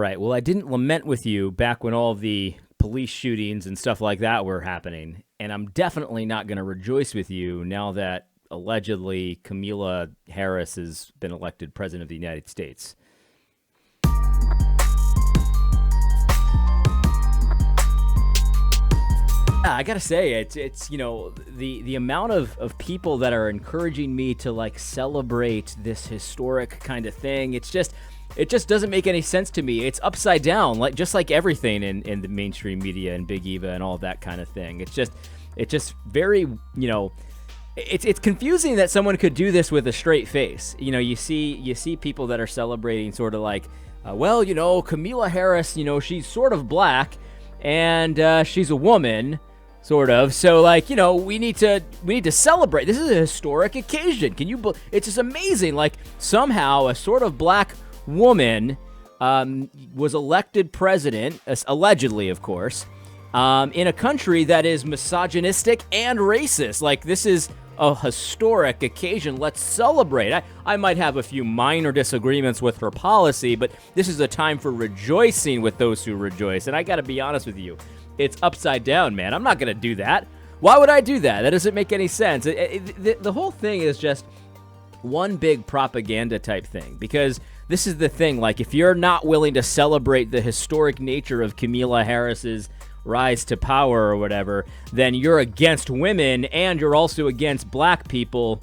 right. Well, I didn't lament with you back when all the police shootings and stuff like that were happening. And I'm definitely not going to rejoice with you now that allegedly Kamala Harris has been elected president of the United States. I gotta say, it's the amount of people that are encouraging me to like celebrate this historic kind of thing. It just doesn't make any sense to me. It's upside down, just like everything in the mainstream media and Big Eva and all that kind of thing. It's just very, it's confusing that someone could do this with a straight face. You see people that are celebrating sort of like, Kamala Harris, she's sort of black and she's a woman. Sort of. So, we need to celebrate. This is a historic occasion. It's just amazing. Like, somehow a sort of black woman was elected president, allegedly, of course, in a country that is misogynistic and racist. Like, this is a historic occasion. Let's celebrate. I might have a few minor disagreements with her policy, but this is a time for rejoicing with those who rejoice. And I got to be honest with you. It's upside down, man. I'm not going to do that. Why would I do that? That doesn't make any sense. The whole thing is just one big propaganda type thing, because this is the thing. Like, if you're not willing to celebrate the historic nature of Kamala Harris's rise to power or whatever, then you're against women and you're also against black people,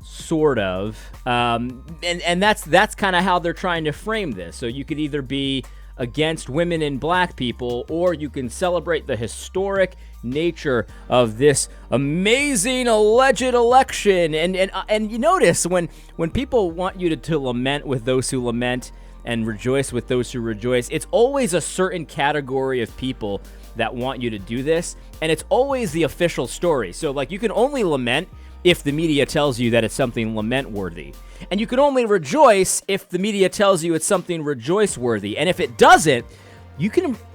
sort of. And that's kind of how they're trying to frame this. So you could either be against women and black people, or you can celebrate the historic nature of this amazing alleged election. And you notice when people want you to lament with those who lament and rejoice with those who rejoice, it's always a certain category of people that want you to do this, and it's always the official story. So you can only lament if the media tells you that it's something lament-worthy. And you can only rejoice if the media tells you it's something rejoice-worthy. And if it doesn't,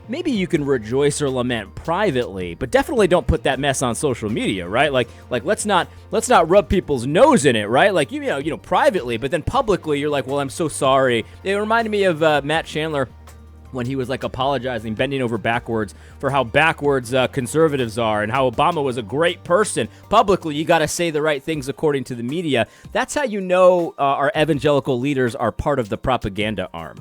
maybe you can rejoice or lament privately, but definitely don't put that mess on social media, right? Like let's not rub people's nose in it, right? Privately, but then publicly you're like, well, I'm so sorry. It reminded me of Matt Chandler when he was apologizing, bending over backwards for how backwards conservatives are and how Obama was a great person. Publicly, you got to say the right things according to the media. That's how you know our evangelical leaders are part of the propaganda arm.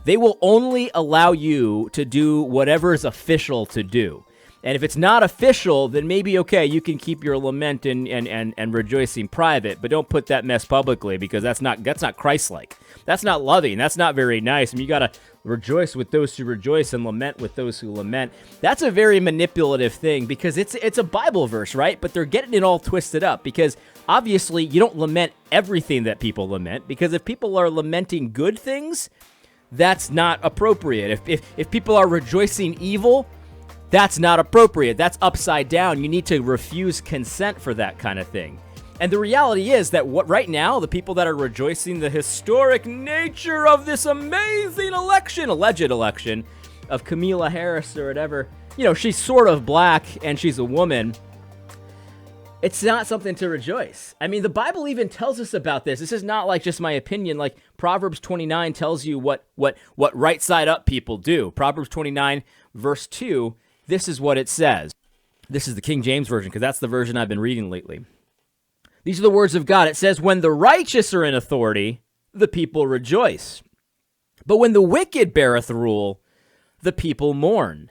They will only allow you to do whatever is official to do. And if it's not official, then maybe, okay, you can keep your lament and rejoicing private, but don't put that mess publicly, because that's not Christ-like. That's not loving. That's not very nice. You got to rejoice with those who rejoice and lament with those who lament. That's a very manipulative thing, because it's a Bible verse, right? But they're getting it all twisted up, because obviously you don't lament everything that people lament, because if people are lamenting good things, that's not appropriate. If people are rejoicing evil, that's not appropriate. That's upside down. You need to refuse consent for that kind of thing. And the reality is that right now, the people that are rejoicing the historic nature of this amazing alleged election of Kamala Harris or whatever, she's sort of black and she's a woman. It's not something to rejoice. I mean, the Bible even tells us about this. This is not just my opinion. Proverbs 29 tells you what right side up people do. Proverbs 29 verse 2. This is what it says. This is the King James Version, because that's the version I've been reading lately. These are the words of God. It says, when the righteous are in authority, the people rejoice. But when the wicked beareth rule, the people mourn.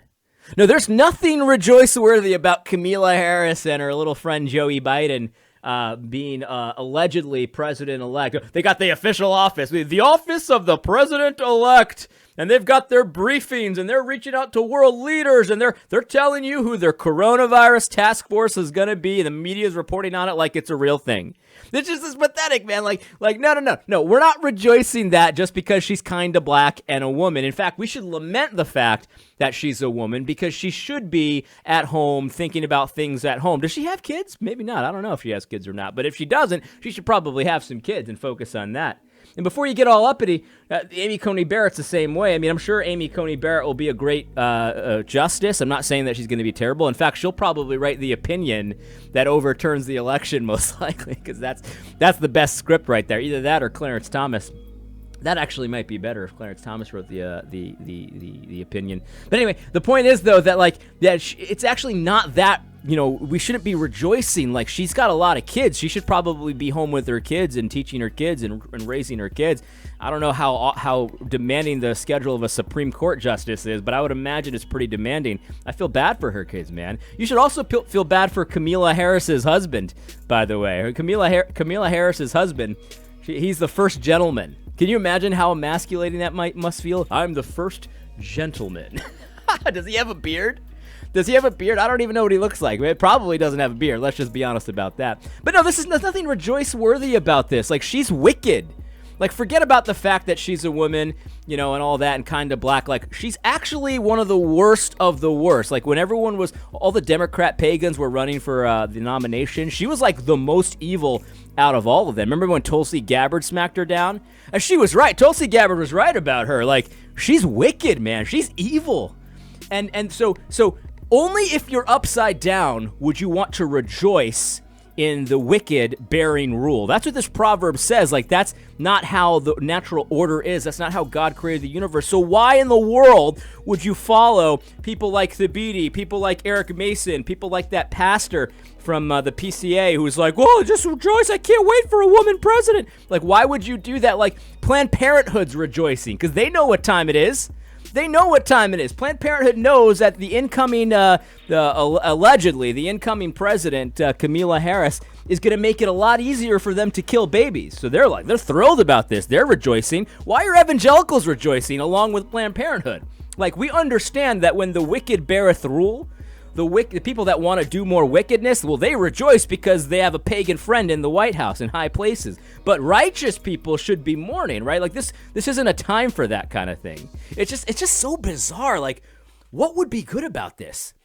Now, there's nothing rejoice-worthy about Kamala Harris and her little friend Joey Biden being allegedly president-elect. They got the official office, the office of the president-elect. And they've got their briefings, and they're reaching out to world leaders, and they're telling you who their coronavirus task force is going to be. The media is reporting on it like it's a real thing. This just is pathetic, man. No. We're not rejoicing that just because she's kind of black and a woman. In fact, we should lament the fact that she's a woman, because she should be at home thinking about things at home. Does she have kids? Maybe not. I don't know if she has kids or not. But if she doesn't, she should probably have some kids and focus on that. And before you get all uppity, Amy Coney Barrett's the same way. I mean, I'm sure Amy Coney Barrett will be a great justice. I'm not saying that she's going to be terrible. In fact, she'll probably write the opinion that overturns the election, most likely, because that's the best script right there. Either that or Clarence Thomas. That actually might be better if Clarence Thomas wrote the opinion. But anyway, the point is though that like it's actually not that, we shouldn't be rejoicing. Like, she's got a lot of kids. She should probably be home with her kids and teaching her kids and raising her kids. I don't know how demanding the schedule of a Supreme Court justice is, but I would imagine it's pretty demanding. I feel bad for her kids, man. You should also feel bad for Kamala Harris's husband, by the way. Kamala Harris's husband, he's the first gentleman. Can you imagine how emasculating that must feel? I'm the first gentleman. Does he have a beard? Does he have a beard? I don't even know what he looks like. It probably doesn't have a beard. Let's just be honest about that. But no, there's nothing rejoice-worthy about this. Like, she's wicked. Like, forget about the fact that she's a woman, and all that, and kind of black. Like, she's actually one of the worst of the worst. Like, when all the Democrat pagans were running for the nomination, she was, like, the most evil out of all of them. Remember when Tulsi Gabbard smacked her down? And she was right. Tulsi Gabbard was right about her. Like, she's wicked, man. She's evil. And so only if you're upside down would you want to rejoice in the wicked bearing rule. That's what this proverb says. Like, that's not how the natural order is. That's not how God created the universe. So why in the world would you follow people like Thabiti, people like Eric Mason, people like that pastor from the PCA who's like, whoa, just rejoice, I can't wait for a woman president. Like, why would you do that? Like, Planned Parenthood's rejoicing because they know what time it is. They know what time it is. Planned Parenthood knows that the incoming, allegedly, the incoming president, Kamala Harris, is going to make it a lot easier for them to kill babies. So they're thrilled about this. They're rejoicing. Why are evangelicals rejoicing along with Planned Parenthood? Like, we understand that when the wicked beareth rule, the people that want to do more wickedness, well, they rejoice because they have a pagan friend in the White House in high places. But righteous people should be mourning, right? Like, this isn't a time for that kind of thing. It's just so bizarre. Like, what would be good about this?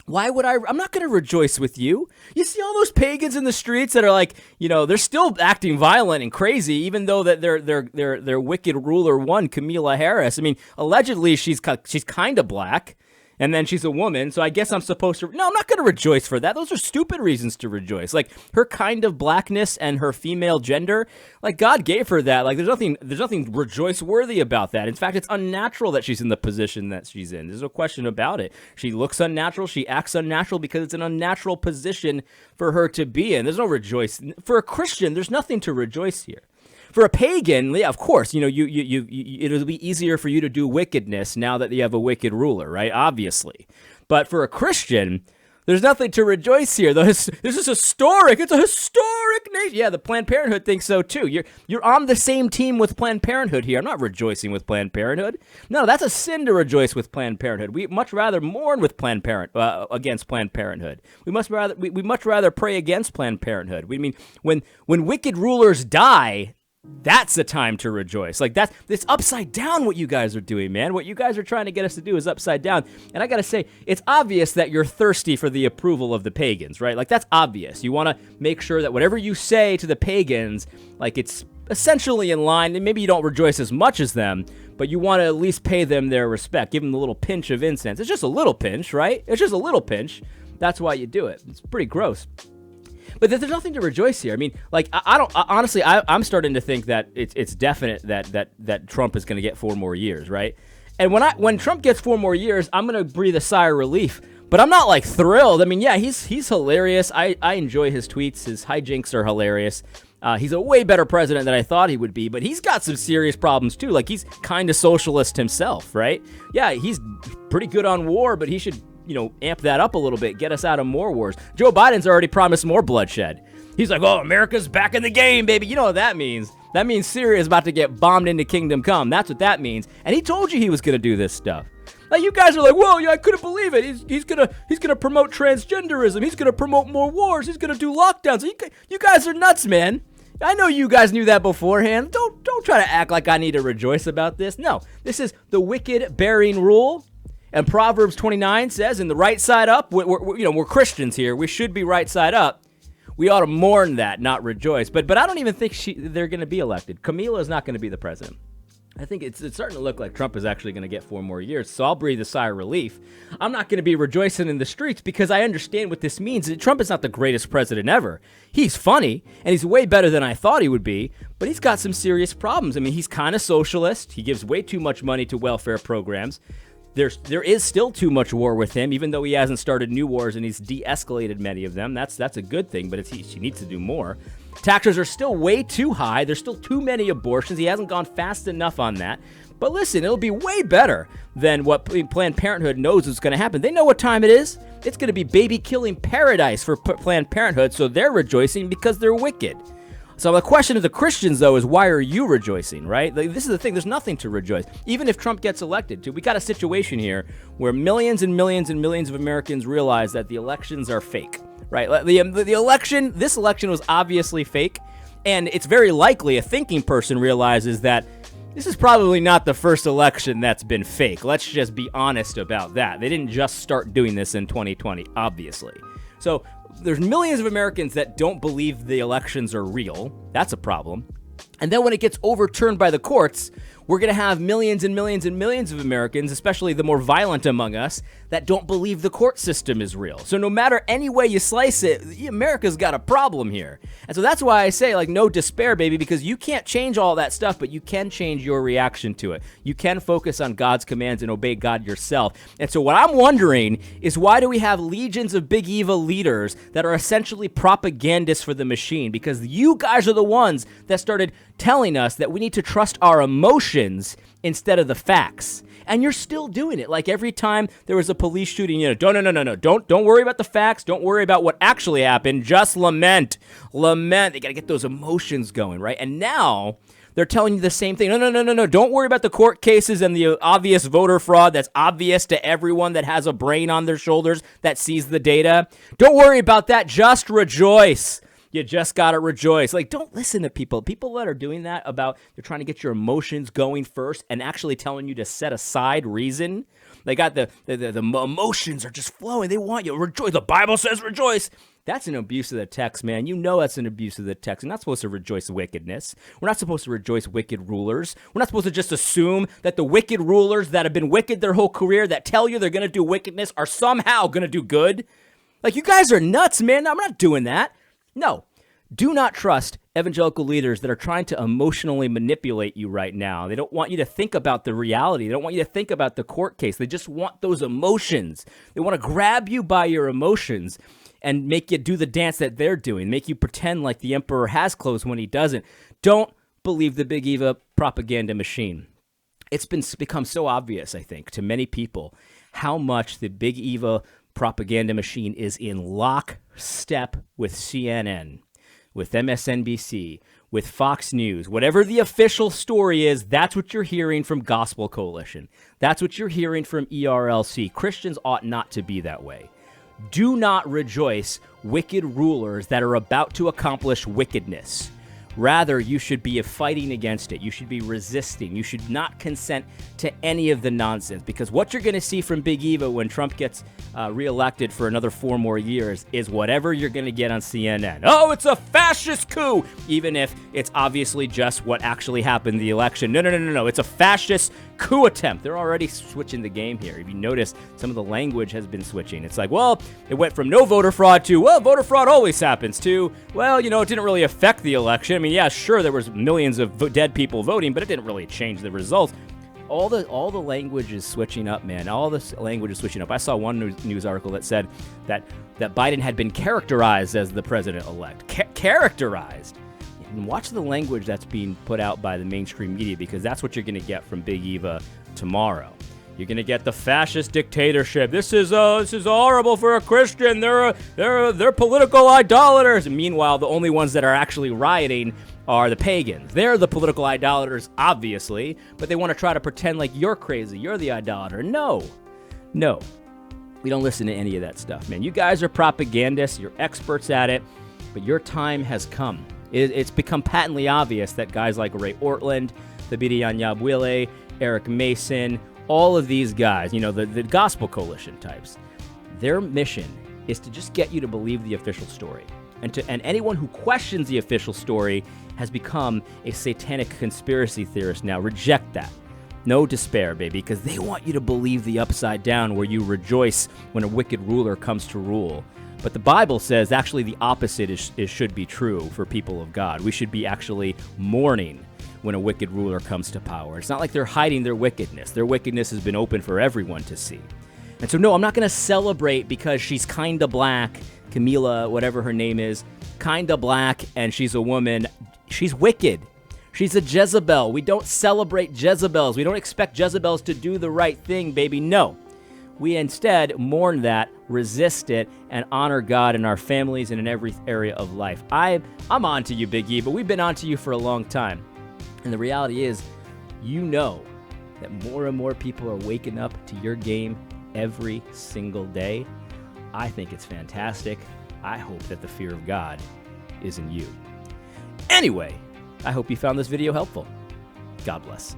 Why would I'm not going to rejoice with you. You see all those pagans in the streets that are like, they're still acting violent and crazy, even though that their wicked ruler won, Kamala Harris. I mean, allegedly she's kind of black. And then she's a woman, so I guess I'm supposed to... No, I'm not going to rejoice for that. Those are stupid reasons to rejoice. Like, her kind of blackness and her female gender, like, God gave her that. Like, there's nothing rejoice-worthy about that. In fact, it's unnatural that she's in the position that she's in. There's no question about it. She looks unnatural. She acts unnatural because it's an unnatural position for her to be in. There's no rejoice. For a Christian, there's nothing to rejoice here. For a pagan, yeah, of course, it'll be easier for you to do wickedness now that you have a wicked ruler, right? Obviously. But for a Christian, there's nothing to rejoice here. This is historic. It's a historic nation. Yeah, the Planned Parenthood thinks so too. You're on the same team with Planned Parenthood here. I'm not rejoicing with Planned Parenthood. No, that's a sin to rejoice with Planned Parenthood. We much rather mourn with against Planned Parenthood. We much rather pray against Planned Parenthood. We mean when wicked rulers die, that's the time to rejoice. Like, it's upside down what you guys are doing, man. What you guys are trying to get us to do is upside down. And I got to say, it's obvious that you're thirsty for the approval of the pagans, right? Like, that's obvious. You want to make sure that whatever you say to the pagans, like, it's essentially in line. And maybe you don't rejoice as much as them, but you want to at least pay them their respect. Give them a little pinch of incense. It's just a little pinch, right? It's just a little pinch. That's why you do it. It's pretty gross. But there's nothing to rejoice here. I mean, like, honestly, I'm starting to think that it's definite that Trump is going to get 4 more years, right? And when Trump gets 4 more years, I'm going to breathe a sigh of relief. But I'm not, like, thrilled. I mean, yeah, he's hilarious. I enjoy his tweets. His hijinks are hilarious. He's a way better president than I thought he would be, but he's got some serious problems, too. Like, he's kind of socialist himself, right? Yeah, he's pretty good on war, but he should... amp that up a little bit, get us out of more wars. Joe Biden's already promised more bloodshed. He's like, oh, America's back in the game, baby. You know what that means? That means Syria is about to get bombed into Kingdom Come. That's what that means. And he told you he was going to do this stuff. Like, you guys are like, whoa, yeah, I couldn't believe it. He's gonna promote transgenderism. He's gonna promote more wars. He's gonna do lockdowns. You guys are nuts, man. I know you guys knew that beforehand. Don't try to act like I need to rejoice about this. No, this is the wicked bearing rule. And Proverbs 29 says, in the right side up, we're Christians here. We should be right side up. We ought to mourn that, not rejoice. But I don't even think they're going to be elected. Kamala is not going to be the president. I think it's starting to look like Trump is actually going to get 4 more years, so I'll breathe a sigh of relief. I'm not going to be rejoicing in the streets because I understand what this means. Trump is not the greatest president ever. He's funny, and he's way better than I thought he would be, but he's got some serious problems. I mean, he's kind of socialist. He gives way too much money to welfare programs. There is still too much war with him, even though he hasn't started new wars and he's de-escalated many of them. That's a good thing, but he needs to do more. Taxes are still way too high. There's still too many abortions. He hasn't gone fast enough on that. But listen, it'll be way better than what Planned Parenthood knows is going to happen. They know what time it is. It's going to be baby-killing paradise for Planned Parenthood, so they're rejoicing because they're wicked. So the question of the Christians, though, is why are you rejoicing, right? Like, this is the thing. There's nothing to rejoice. Even if Trump gets elected, we got a situation here where millions and millions and millions of Americans realize that the elections are fake, right? This election was obviously fake, and it's very likely a thinking person realizes that this is probably not the first election that's been fake. Let's just be honest about that. They didn't just start doing this in 2020, obviously. So there's millions of Americans that don't believe the elections are real. That's a problem. And then when it gets overturned by the courts, we're going to have millions and millions and millions of Americans, especially the more violent among us, that don't believe the court system is real. So no matter any way you slice it, America's got a problem here. And so that's why I say, like, no despair, baby, because you can't change all that stuff, but you can change your reaction to it. You can focus on God's commands and obey God yourself. And so what I'm wondering is, why do we have legions of big evil leaders that are essentially propagandists for the machine? Because you guys are the ones that started telling us that we need to trust our emotions instead of the facts. And you're still doing it. Like, every time there was a police shooting, no. Don't worry about the facts. Don't worry about what actually happened. Just lament. They got to get those emotions going, right? And now they're telling you the same thing. No. Don't worry about the court cases and the obvious voter fraud that's obvious to everyone that has a brain on their shoulders that sees the data. Don't worry about that. Just rejoice. You just got to rejoice. Like, don't listen to people. People that are doing that they're trying to get your emotions going first and actually telling you to set aside reason. They got the emotions are just flowing. They want you to rejoice. The Bible says rejoice. That's an abuse of the text, man. You know that's an abuse of the text. We're not supposed to rejoice wickedness. We're not supposed to rejoice wicked rulers. We're not supposed to just assume that the wicked rulers that have been wicked their whole career, that tell you they're going to do wickedness, are somehow going to do good. Like, you guys are nuts, man. I'm not doing that. No, do not trust evangelical leaders that are trying to emotionally manipulate you right now. They don't want you to think about the reality. They don't want you to think about the court case. They just want those emotions. They want to grab you by your emotions and make you do the dance that they're doing, make you pretend like the emperor has clothes when he doesn't. Don't believe the Big Eva propaganda machine. It's become so obvious, I think, to many people how much the Big Eva propaganda machine is in lockstep with CNN, with MSNBC, with Fox News. Whatever the official story is, that's what you're hearing from Gospel Coalition. That's what you're hearing from ERLC. Christians ought not to be that way. Do not rejoice wicked rulers that are about to accomplish wickedness. Rather, you should be fighting against it. You should be resisting. You should not consent to any of the nonsense, because what you're going to see from Big Eva when Trump gets reelected for another 4 more years is whatever you're going to get on CNN. Oh, it's a fascist coup, even if it's obviously just what actually happened in the election. No. It's a fascist coup attempt. They're already switching the game here. If you notice, some of the language has been switching. It's like, well, it went from no voter fraud to, well, voter fraud always happens, to, well, it didn't really affect the election. I mean, yeah, sure, there was millions of dead people voting, but it didn't really change the results. All the language is switching up, man. All this language is switching up. I saw one news article that said that Biden had been characterized as the president-elect. Characterized. And watch the language that's being put out by the mainstream media, because that's what you're going to get from Big Eva tomorrow. You're going to get the fascist dictatorship. This is horrible for a Christian. They're political idolaters. And meanwhile, the only ones that are actually rioting are the pagans. They're the political idolaters, obviously, but they want to try to pretend like you're crazy. You're the idolater. No. We don't listen to any of that stuff, man. You guys are propagandists. You're experts at it, but your time has come. It's become patently obvious that guys like Ray Ortland, Thabiti Anyabwile, Eric Mason, all of these guys, the Gospel Coalition types, their mission is to just get you to believe the official story. And anyone who questions the official story has become a satanic conspiracy theorist now. Reject that. No despair, baby, because they want you to believe the upside down where you rejoice when a wicked ruler comes to rule. But the Bible says actually the opposite should be true for people of God. We should be actually mourning when a wicked ruler comes to power. It's not like they're hiding their wickedness. Their wickedness has been open for everyone to see. And so, no, I'm not going to celebrate because she's kinda black, Camila, whatever her name is, kinda black, and she's a woman. She's wicked. She's a Jezebel. We don't celebrate Jezebels. We don't expect Jezebels to do the right thing, baby. No. We instead mourn that, resist it, and honor God in our families and in every area of life. I'm on to you, Big E, but we've been on to you for a long time. And the reality is, you know that more and more people are waking up to your game every single day. I think it's fantastic. I hope that the fear of God is in you. Anyway, I hope you found this video helpful. God bless.